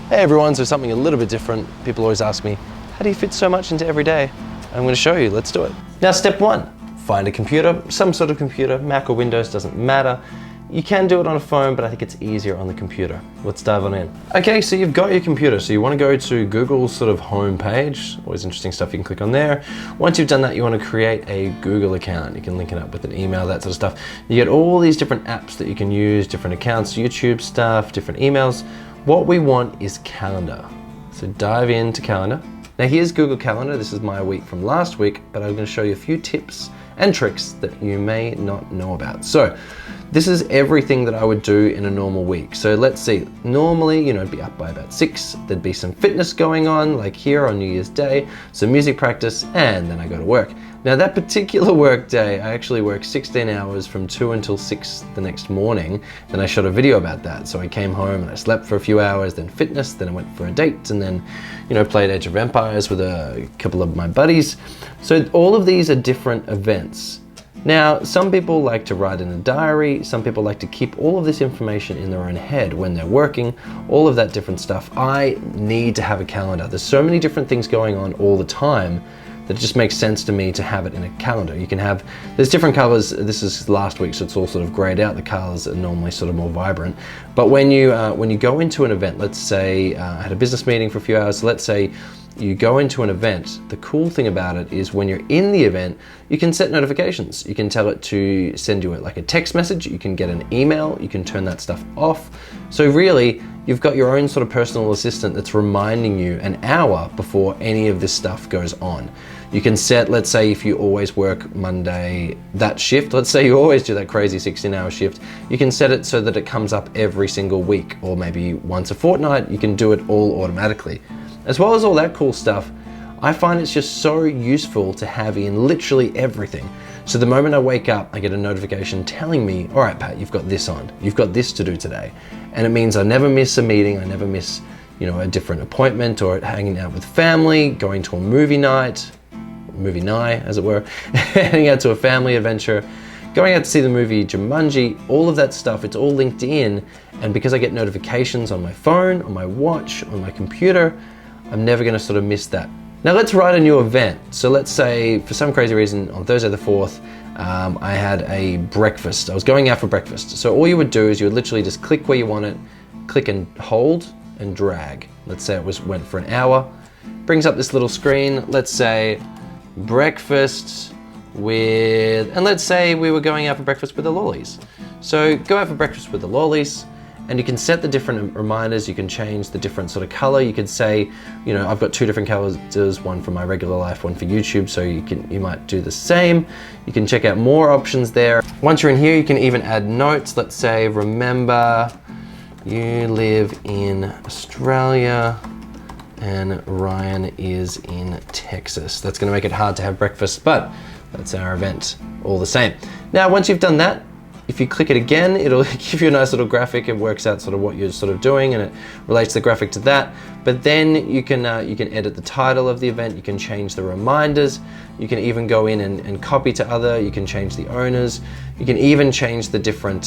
Hey everyone, so something a little bit different. People always ask me, how do you fit so much into every day? I'm going to show you, let's do it. Now step one, find a computer, some sort of computer, Mac or Windows, doesn't matter. You can do it on a phone, but I think it's easier on the computer. Let's dive on in. Okay, so you've got your computer, so you want to go to Google's sort of home page. Always interesting stuff, you can click on there. Once you've done that, you want to create a Google account. You can link it up with an email, that sort of stuff. You get all these different apps that you can use, different accounts, YouTube stuff, different emails. What we want is calendar. So dive into calendar. Now here's Google Calendar. This is my week from last week, but I'm going to show you a few tips and tricks that you may not know about. So this is everything that I would do in a normal week. So let's see, normally, I'd be up by about 6. There'd be some fitness going on, like here on New Year's Day, some music practice, and then I go to work. Now that particular work day, I actually worked 16 hours from 2 until 6 the next morning. Then I shot a video about that. So I came home and I slept for a few hours, then fitness, then I went for a date, and then, played Age of Empires with a couple of my buddies. So all of these are different events. Now, some people like to write in a diary, some people like to keep all of this information in their own head when they're working, all of that different stuff. I need to have a calendar. There's so many different things going on all the time that it just makes sense to me to have it in a calendar. You can have, there's different colors. This is last week, so it's all sort of grayed out. The colors are normally sort of more vibrant. But when you go into an event, let's say I had a business meeting for a few hours, so let's say you go into an event, the cool thing about it is when you're in the event, you can set notifications. You can tell it to send you like a text message, you can get an email, you can turn that stuff off. So really, you've got your own sort of personal assistant that's reminding you an hour before any of this stuff goes on. You can set, let's say if you always work Monday, that shift, let's say you always do that crazy 16-hour shift, you can set it so that it comes up every single week, or maybe once a fortnight. You can do it all automatically. As well as all that cool stuff, I find it's just so useful to have in literally everything. So the moment I wake up, I get a notification telling me, all right, Pat, you've got this on. You've got this to do today. And it means I never miss a meeting. I never miss, a different appointment or hanging out with family, going to a movie night, movie night, as it were, heading out to a family adventure, going out to see the movie Jumanji, all of that stuff, it's all linked in. And because I get notifications on my phone, on my watch, on my computer, I'm never gonna sort of miss that. Now let's write a new event. So let's say for some crazy reason on Thursday the 4th, I had a breakfast. I was going out for breakfast. So all you would do is you would literally just click where you want it, click and hold and drag. Let's say it went for an hour. Brings up this little screen. Let's say breakfast with, and let's say we were going out for breakfast with the lollies. So go out for breakfast with the lollies. And you can set the different reminders, you can change the different sort of color. You could say, I've got 2 different colors, one for my regular life, one for YouTube, so you might do the same. You can check out more options there. Once you're in here, you can even add notes. Let's say, remember, you live in Australia and Ryan is in Texas. That's gonna make it hard to have breakfast, but that's our event all the same. Now, once you've done that, if you click it again, it'll give you a nice little graphic. It works out sort of what you're sort of doing and it relates the graphic to that. But then you can edit the title of the event, you can change the reminders, you can even go in and copy to other, you can change the owners, you can even change the different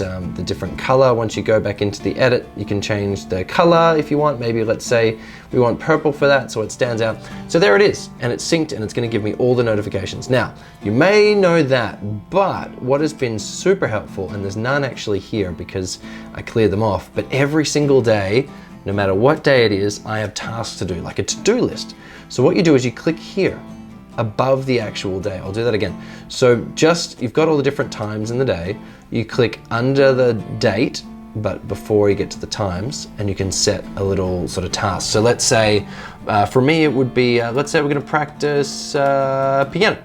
color. Once you go back into the edit, you can change the color if you want. Maybe let's say we want purple for that so it stands out. So there it is, and it's synced and it's gonna give me all the notifications. Now, you may know that, but what has been super helpful, and there's none actually here because I cleared them off, but every single day, no matter what day it is, I have tasks to do, like a to-do list. So what you do is you click here above the actual day. I'll do that again. So you've got all the different times in the day, you click under the date, but before you get to the times, and you can set a little sort of task. So let's say, for me it would be, let's say we're gonna practice piano.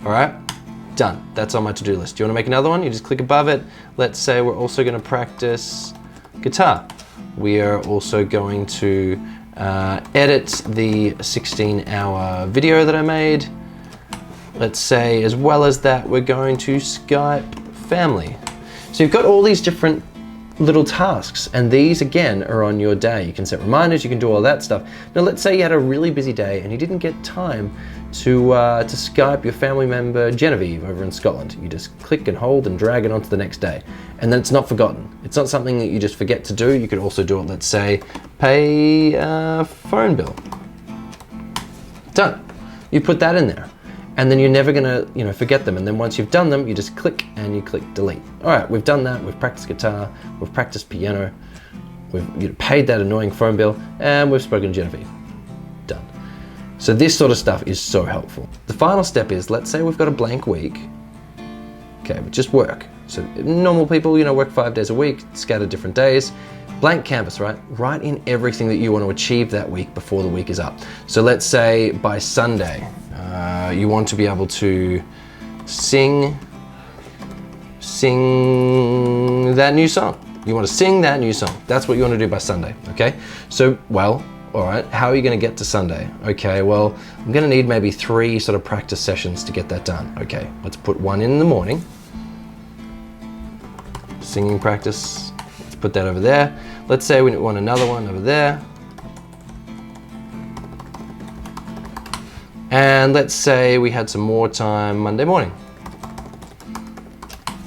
All right, done. That's on my to-do list. Do you wanna make another one? You just click above it. Let's say we're also gonna practice guitar. We are also going to edit the 16-hour video that I made. Let's say, as well as that, we're going to Skype family. So you've got all these different little tasks. And these again are on your day. You can set reminders, you can do all that stuff. Now let's say you had a really busy day and you didn't get time to Skype your family member Genevieve over in Scotland. You just click and hold and drag it onto the next day. And then it's not forgotten. It's not something that you just forget to do. You could also do it, let's say, pay a phone bill. Done. You put that in there. And then you're never gonna, forget them. And then once you've done them, you just click and you click delete. All right, we've done that. We've practiced guitar. We've practiced piano. We've paid that annoying phone bill, and we've spoken to Genevieve. Done. So this sort of stuff is so helpful. The final step is, let's say we've got a blank week. Okay, but just work. So normal people, work 5 days a week, scattered different days. Blank canvas, right? Write in everything that you want to achieve that week before the week is up. So let's say by Sunday, you want to be able to sing that new song. You want to sing that new song. That's what you want to do by Sunday, okay? So, well, all right, how are you going to get to Sunday? Okay, well, I'm going to need maybe 3 sort of practice sessions to get that done. Okay, let's put one in the morning. Singing practice. Let's put that over there. Let's say we want another one over there. And let's say we had some more time Monday morning.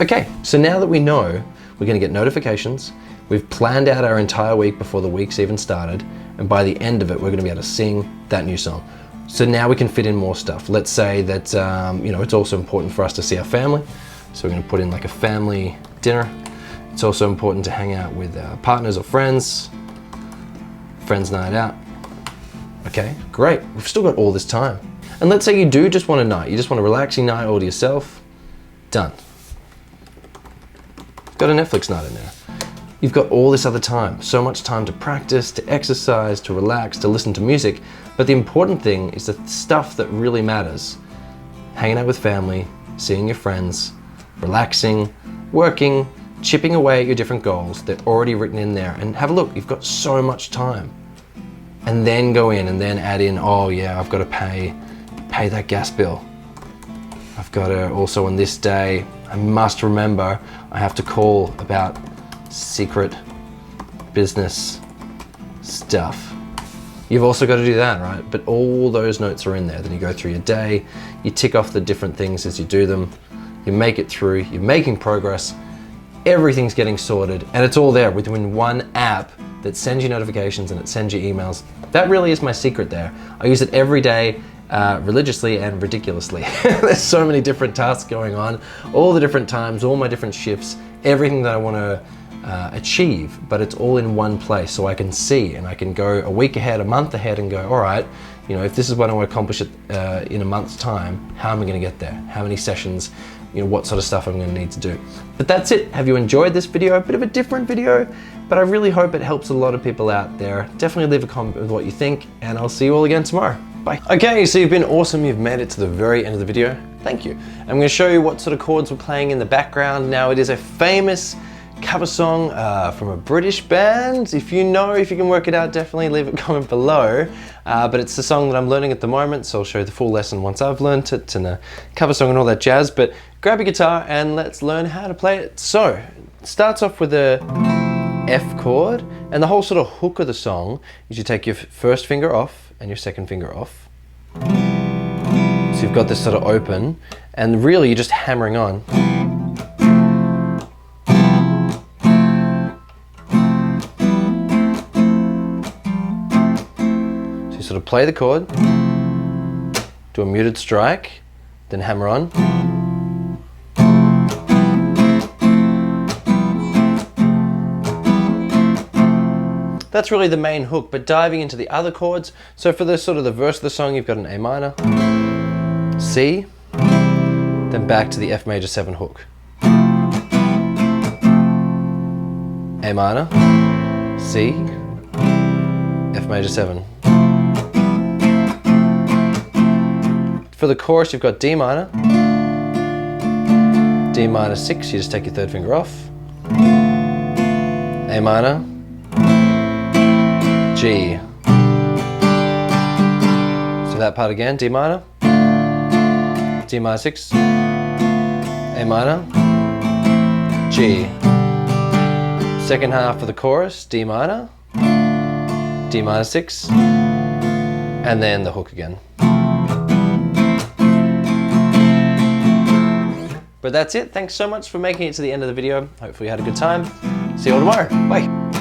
Okay, so now that we know we're going to get notifications, we've planned out our entire week before the week's even started, and by the end of it, we're going to be able to sing that new song. So now we can fit in more stuff. Let's say that, it's also important for us to see our family. So we're going to put in like a family dinner. It's also important to hang out with our partners or friends night out. Okay, great. We've still got all this time. And let's say you do just want a night. You just want a relaxing night all to yourself. Done. Got a Netflix night in there. You've got all this other time. So much time to practice, to exercise, to relax, to listen to music. But the important thing is the stuff that really matters. Hanging out with family, seeing your friends, relaxing, working, chipping away at your different goals. They're already written in there. And have a look, you've got so much time. And then go in and then add in, oh yeah, I've got to pay that gas bill. I've got to also on this day, I must remember I have to call about secret business stuff. You've also got to do that, right? But all those notes are in there. Then you go through your day, you tick off the different things as you do them, you make it through, you're making progress, everything's getting sorted, and it's all there within one app that sends you notifications and it sends you emails. That really is my secret there. I use it every day, religiously and ridiculously. There's so many different tasks going on, all the different times, all my different shifts, everything that I want to achieve, but it's all in one place so I can see and I can go a week ahead, a month ahead and go, all right, if this is what I want to accomplish in a month's time, how am I going to get there? How many sessions? What sort of stuff I'm going to need to do. But that's it. Have you enjoyed this video? A bit of a different video, but I really hope it helps a lot of people out there. Definitely leave a comment with what you think, and I'll see you all again tomorrow. Bye. Okay, so you've been awesome. You've made it to the very end of the video. Thank you. I'm going to show you what sort of chords we're playing in the background. Now, it is a famous cover song from a British band. If you can work it out, definitely leave a comment below. But it's the song that I'm learning at the moment, so I'll show you the full lesson once I've learned it and a cover song and all that jazz. But grab your guitar and let's learn how to play it. So, it starts off with a F chord, and the whole sort of hook of the song is you take your first finger off and your second finger off. So you've got this sort of open, and really you're just hammering on. So you sort of play the chord, do a muted strike, then hammer on. That's really the main hook, but diving into the other chords. So for the sort of the verse of the song, you've got an A minor, C, then back to the F major 7 hook. A minor, C, F major 7. For the chorus, you've got D minor, D minor 6, you just take your third finger off, A minor, G. So that part again, D minor, D minor 6, A minor, G. Second half of the chorus, D minor, D minor 6, and then the hook again. But that's it. Thanks so much for making it to the end of the video. Hopefully you had a good time. See you all tomorrow. Bye.